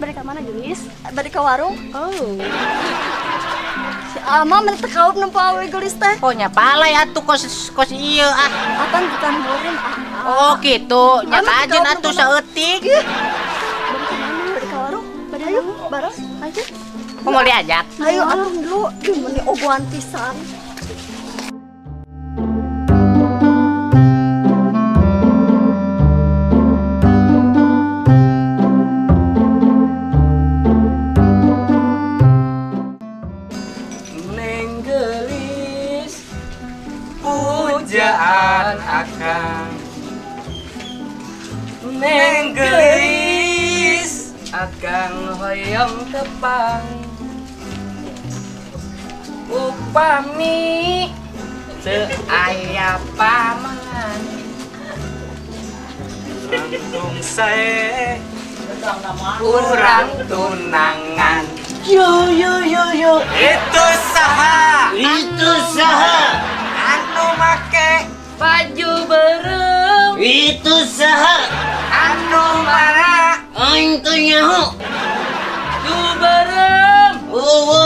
balik ke mana gelis? Balik ke warung. Oh. Si Ama menit kaup nempo awe gelis teh. Oh nya palai atuh kos ieu ah. Apaan bukan murim? Oh gitu, nya Emang kajen dikaup atuh nu kumaha? saeutik. Balik ke mana? Balik ke warung. Balik ayo bareng aja. Kok mau diajak? Ayo atuh dulu. Duh meni oboan pisan. Neng gelis pujaan akang Neng gelis akang hoyong tepang upami teu aya pamangan langsung sae urang tunangan Yo. itu saha Itu saha? anu make baju berem Itu saha? anu mana Aing teu nyaho. tu berem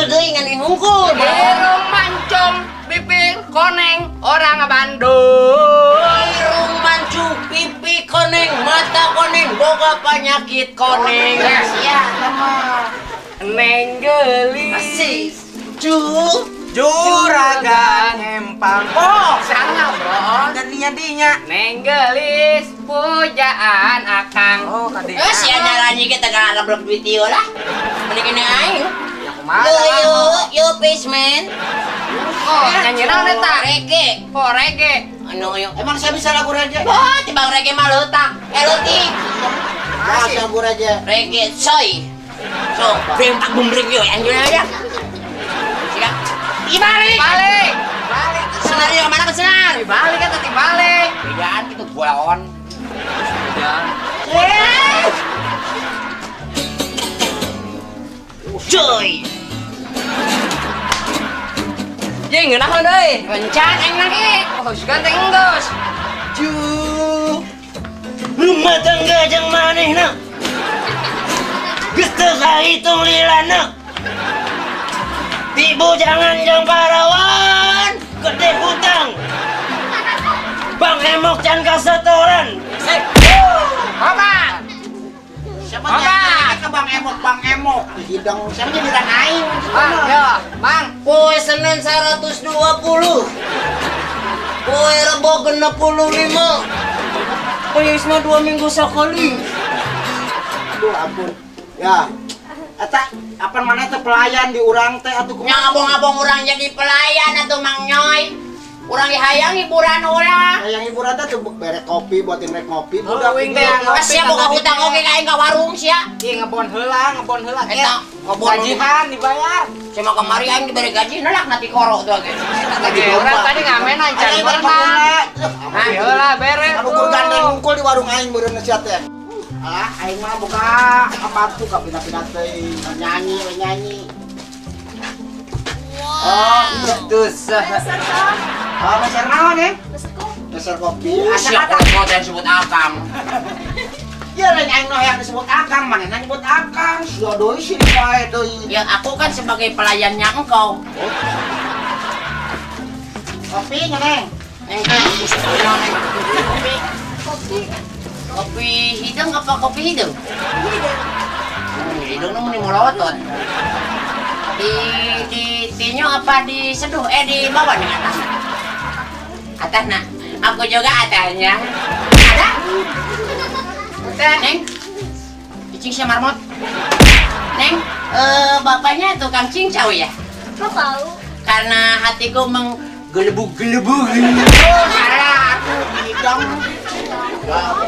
Deui ngan hungkul. irung mancung bibir koneng orang Bandung Irung mancung pipi koneng, mata koneng, boga penyakit koneng. Ya, neng gelis juragan empang oh salah bro dan dinya neng gelis pujaan akang oh kadi Sia nyalanyi kita gara blok video lah. Mending kene aing. ya kumaha Yo basement. oh nyanyi naon eta Reggae. oh reggae Anu yo, emang saya bisa lagu raja? Oh, timbang reggae mah leutak. Leutik. Masih. lagu raja. Reggae coy. So, bentak bumring yo anjir aja. Siap. Ibalik. balik balik Senar yo mana ke senar? balik kan tadi balik Bedaan gitu buaon. Coy. Jeung ngeunah deui Rencan aing lagi. oh ganteng geus Rumah tangga jeung manehna. Geus teu kahitung lilana. Tibu jangan jeung parawan, gede hutang. Bang emok can kasetoran. Bapak Siapa Apa? nyanyi ke Bang Emok? Hidang siapa jadi dan aing. Bang, yo, Bang. Poe Senin 120. Poe Rebo 65. Poe Isma 2 minggu sekali. Aduh ampun. Ya. Eta apa mana teh pelayan di urang teh atuh Nya ngabong-ngabong urang jadi pelayan atuh Mang Nyoy. Urang dihayang hiburan ulah. yang hiburan teh tuh berek kopi buatin rek ngopi Oh, budak wing ini. teh ngopi. Sia boga hutang oge ka aing ka warung sia. Ih, ngebon heula. Eta ngebon Gajian dibayar. Cuma kemari aing diberi gaji nolak nanti korok tuh ge. Lagi orang tadi ngamen aja Aing berenang. berenang. Heula beres. Anu gur gandeng ngungkul di warung aing meureun sia teh. Ah, aing mah boga apa tuh ka pindah-pindah teh nyanyi. Oh, itu sah. Ah, meser naon ya? Besok Meser kopi. Siap Asa kok yang sebut akang. ya lain aing noh yang disebut akang, manehna nyebut akang. Sia deui sih wae deui. Ya aku kan sebagai pelayannya engkau. Kopi nyeneng. Neng kopi. kopi. Kopi hidung apa kopi hidung? Hidung namun molotot. Di tinyo apa diseduh? Di bawah nih atasnya. Atasnya. Aku juga atasnya. Ada? Ada, Neng. Cicing si marmot. Neng, bapaknya tukang cincau ya? Kau tahu? Karena hatiku menggelebug-gelebug. Salah aku hidung.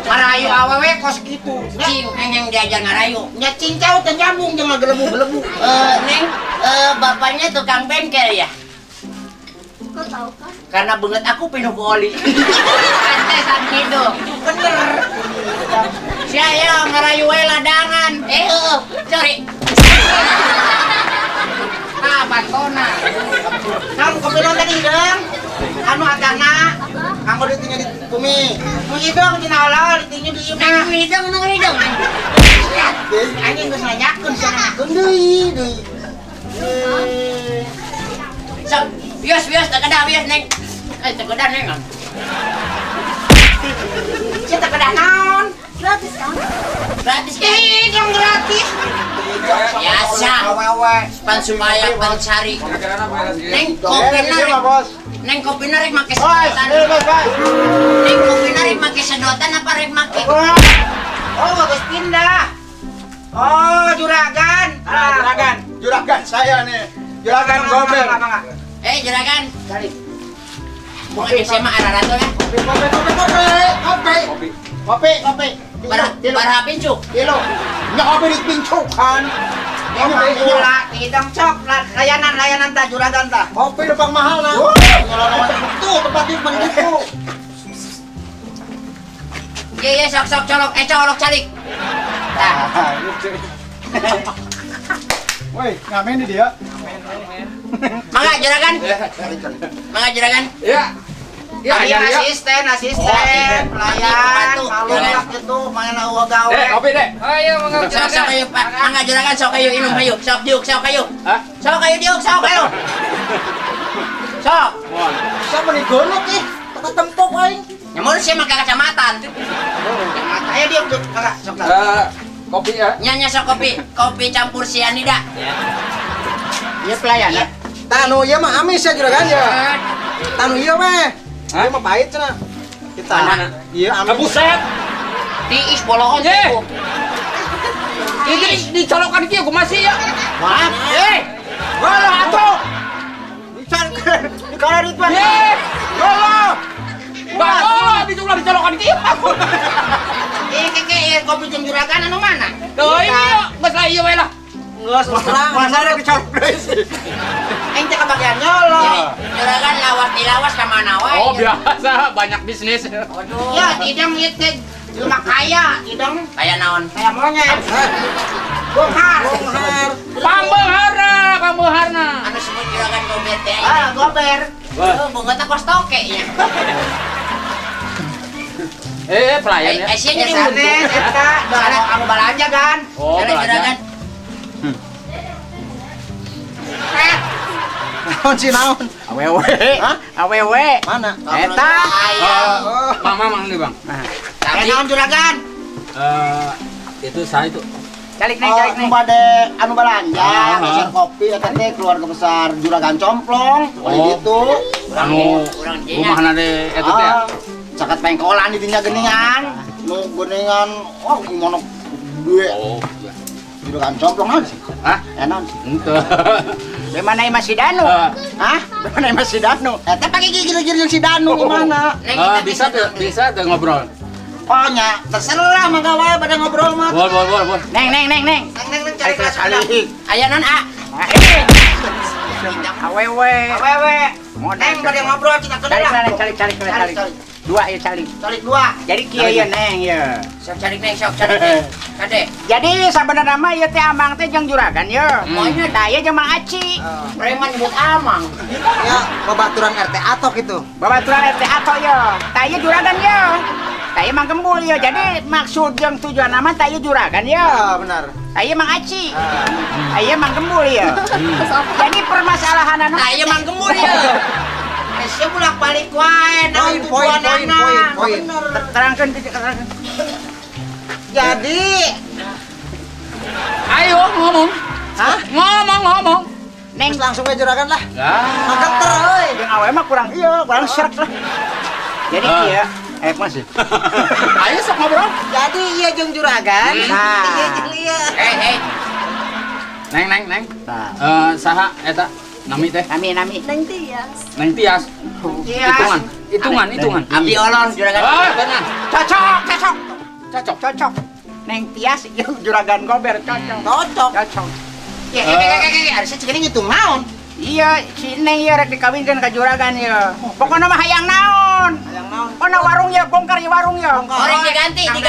Marayu awewe kos gitu. Cing, yang diajar ngarayu. Nya cincau teh nyambung jeung ngagelebu-gelebu. Neng, bapaknya tukang bengkel ya? Kau tahu kan? Karena banget aku penuh ke oli. Pantesan gitu. Bener. Saya ngerayu wae ladangan. Sorry. Ah, bantona. Kamu kopi non tadi dong. anu atana kanggo ditingnya di bumi mun hidung tina halal ditingnya di imah Nang hidung. anjing geus nanyakeun sanakeun deui Sok, bios tak bios neng. Tak neng. kita kedah naon Gratis kan? Gratis kan? hidung gratis Biasa. awewe Pan supaya pancari. Neng kopi narik make Bos, sedotan. bos. Neng kopi narik make sedotan apa rek make? Oh, bagus pindah. Oh, juragan. Juragan saya nih. Juragan Gober. Juragan. Bukan SMA Ararato ya? Kopi. Para pincuk. Kilo. Nya kopi di pincukan. Ini pula hidang coklat, layanan ta juragan ta. Kopi lebang mahal na. Tuh tempat di itu. Iya, sok colok, colok calik. Nah, Woi, ngamen di dia. mangga juragan. Mangga juragan. Iya. Iya, asisten, pelayan, maluk gitu, main awa gawe. Kopi deh. Ayo Sok kayu, Pak. Mangga juragan sok kayu inum kayu. Sok diuk, sok kayu. Hah? Sok kayu diuk, sok kayu. Sok. Siapa nih gonok nih? Teka tempok aing. Nyamur sih make kacamatan. Ayo dia kakak sok. Kopi ya. Nyanya sok kopi campur sianida. Iya pelayan ya. Tanu ieu mah amis ya juragan ya. Tanu ieu mah. Ieu mah pahit cenah. Kita Mana? Ieu amis. Buset. Diis boloon Ye. tuh. Ini dicolokan kieu ku masih ya. Wah, Wala atuh. Dicankeun. Di kana Ridwan. Wala. Bah, dicolokan kieu. Kopi jeung juragan anu mana? Tuh ini yuk, geus lah ieu we lah. Geus masa ada dicapres. Aing teh kabagian nyolong. Juragan lawas ka mana wae. Oh, biasa banyak bisnis. Waduh. Ya, idang ieu teh jelema kaya, idang Kaya naon? kaya monyet. Bongkar. Pangbeharna. Anu sebut juragan gober teh. Gober. Bunga kos toke nya. Pelayan ya. Sia jadi Biasanya, untung. eta anu balanja kan. Oh, Jalan belanja. juragan. Naon sih naon? Awewe. Hah? Awewe. Mana? Eta. Oh. Mang nih, Bang. Tapi Naon juragan? Itu saya itu. Calik nih. Bade anu balanja, besar kopi eta teh keluarga besar juragan complong. Oleh gitu. Anu urang dinya. rumahna de eta teh. Caket pengkolan di dinya geningan. Nu geningan oh gimana duwe Oh. juragan complong aja sih. Hah? Enak. Henteu. Di mana masih Danu? Hah? Di mana masih Danu? Eta pakai gigi-gigi si Danu di mana? Bisa tuh ngobrol. Pokoknya terserah mangga wae pada ngobrol mah. Bol. Neng. Neng cari kali. Aya non A. Awewe. Neng pada ngobrol kita kedalang. Cari. Dua ya cari. Cari dua. Jadi kieu ya Neng ya. Sok cari neng, sok cari neng. Kade. Jadi sabenerna mah ieu teh Amang teh jeung juragan ya. Monya Daya jeung Mang Aci. preman nyebut amang. Ya, babaturan RT atok itu. Babaturan RT atau ya. Daya juragan ya. Daya Mang Gembul ya. Jadi maksud jeung tujuan nama daya juragan ya. Benar. Daya Mang Aci. Daya Mang Gembul ya. Jadi permasalahan anu Aya mang gemur ya. Sia bolak-balik wae naon tujuanana. Poin. terangkeun. Jadi, Ayo ngomong. hah? Ngomong. Neng langsung aja juragan lah. Lah. Makan terus. Jeung awewe mah kurang seret lah. Jadi kieu masih. Ayo sok ngobrol. Jadi iya jeung juragan. Nah. Iya jeung ieu. Neng. Saha eta nami teh? Nami. Neng Tias. Neng Tias. Hitungan. Abdi olon juragan. Benar. Cocok. Neng Tias jeung juragan Gober cocok. Ya, harusnya cegini ngitung naon. Iya, si Neng ya rek dikawinkeun ka juragan ya. Pokona mah hayang naon. Hayang naon? Ona warung ya, bongkar ya warung ya. Orang diganti. Di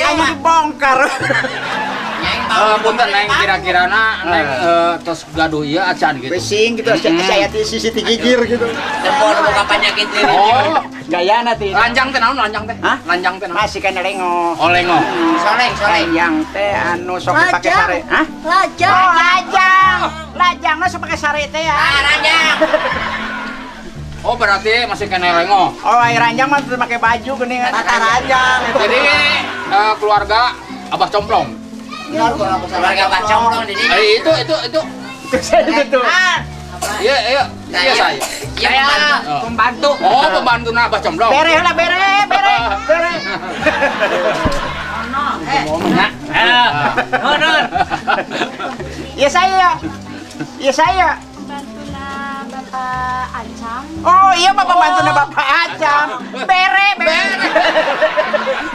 Ayo rumah. dibongkar. Nyai Punten neng kira-kira neng terus gaduh ieu acan gitu. Pesing gitu, saya di sisi gigir gitu. Tempon buka penyakit ini. Oh, Gaya nanti. lanjang teh naon lanjang teh? Hah? Lanjang teh naon? Masih kan lengo. Oh, lengo. Soleng. Yang teh anu sok pakai sare. Hah? Lajang. Oh, lajang. Lajang mah sok pakai sare teh ya. Ranjang. Oh, berarti masih kena lengo. Oh, air ranjang mah tuh pakai baju geuning tata ranjang. Jadi keluarga Abah Complong. Keluarga Pak Complong di sini. Itu. Saya itu tuh. Iya, saya. Saya Pembantu. Oh, pembantu Abah Complong. Bere lah, bere. Nah, Nurun. Ya saya. Pembantuna Bapak Ancam. Oh iya bapak bantu bapak Acam. Bere.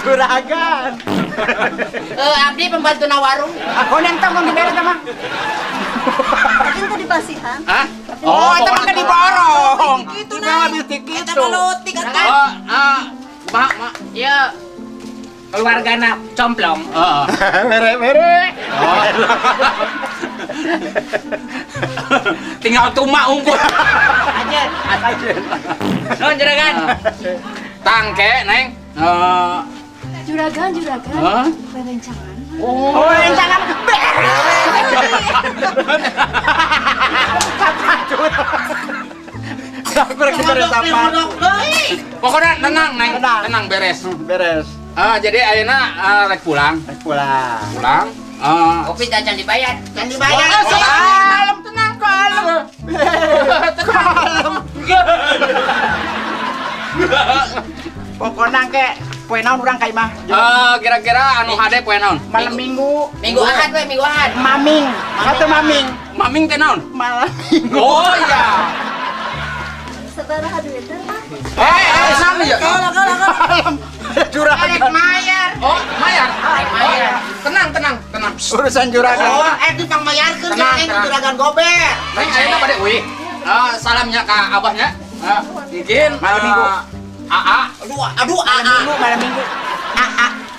Juragan. Abdi pembantu na warung. Aku nentang mau bere mah. Tadi itu di Basihan. Hah? Oh, itu mah kan diborong. Gitu Itu mah bistik Kita gitu. melutik kan. Mak. Ya. Keluarga na Complong. Bere. Tinggal tumak unggul. Aja. Non juragan. Tangke, Neng. Juragan. Hah? Rerencangan. Oh, jangan bere. Bere sama. Pokoknya tenang, Neng. Tenang. Tenang beres. Beres. Jadi ayeuna rek pulang. Pulang. Pulang. Kopi tak can dibayar. Can dibayar. Kalem, tenang, kalem. Kalem. Pokoknya ke poe naon urang kai mah. Kira-kira anu hade poe naon? Malam Minggu. Minggu Ahad we, Minggu Ahad. Maming. Satu maming. Maming teh naon? Malam Minggu. Oh iya. Sabaraha duitnya Pak? Sama ya? Kalem. Juragan. Mayar. Oh, mayar. Mayar. Tenang. Urusan juragan. Itu pang mayarkeun Tenang, kan tenang. juragan gober. Neng ayeuna bade euy. Salamnya ka abahnya. Izin Malam Minggu. AA Aduh, Malam Minggu.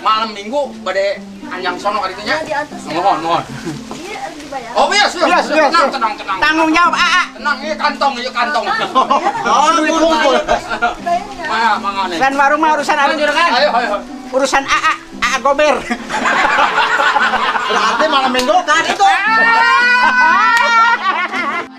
malam Minggu bade anjang sono ka ditu nya. Ya di atas ya. Mohon. Iya harus dibayar. Oh iya, sudah. Iya, sudah. Tenang. Tanggung jawab AA. Tenang, ini kantong. Oh, duit kumpul. Dibayarnya. Mangga nih. Kan warung mah urusan apa juragan? Ayo. Urusan AA gober. Berarti malam Minggu tadi tuh.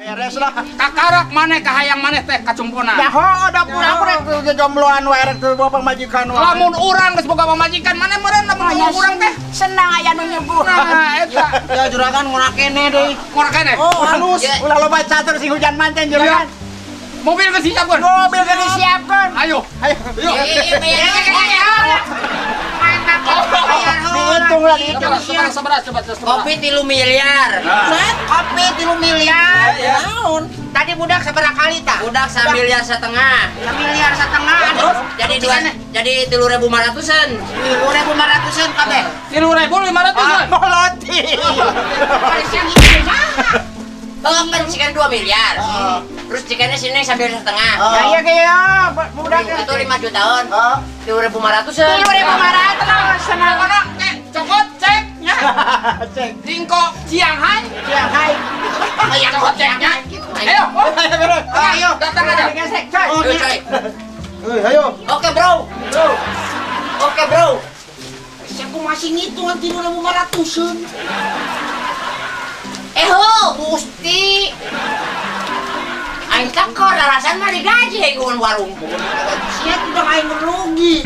Beres lah. Kakarak maneh kahayang maneh teh kacumpona. Ya ho, udah pulang urang tuh jombloan wae rek tuh bapak majikan wae. Lamun urang geus boga pamajikan maneh meureun lamun urang teh. Senang aya nu nyebut. Nah, eta. Ya juragan ngora kene deui. Ngora keneh. Oh, halus. Ya. Ulah loba catur sing hujan manten juragan. Mobil geus disiapkeun. Mobil geus disiapkeun. Ayo. Ayo. Dihitung lah dihitung. Sabar. Kopi 3 miliar. Kopi 3 miliar. Naon? Tadi budak seberapa kali tak? Budak 1,5 miliar. 1,5 miliar. Terus? Jadi 3.500-an. 3.500-an kabeh. 3.500. Moloti. Kan cikan 2 miliar. Terus cikannya sini sambil 1,5. Ya iya kaya budak Itu 5 jutaan. 3.500-an. 3.500 senang Mana? Cokot cek nya. cek. Dingko Cianghai. Shanghai. Cokot ceknya. Ayo. Ayo. Datang aja. Gesek coy. Ayo, coy. Ayo. Oke, bro. Aku masih ngitungan 3.500-an. Gusti. Aing takor alasan mah digaji gue warung. Siap udah aing merugi.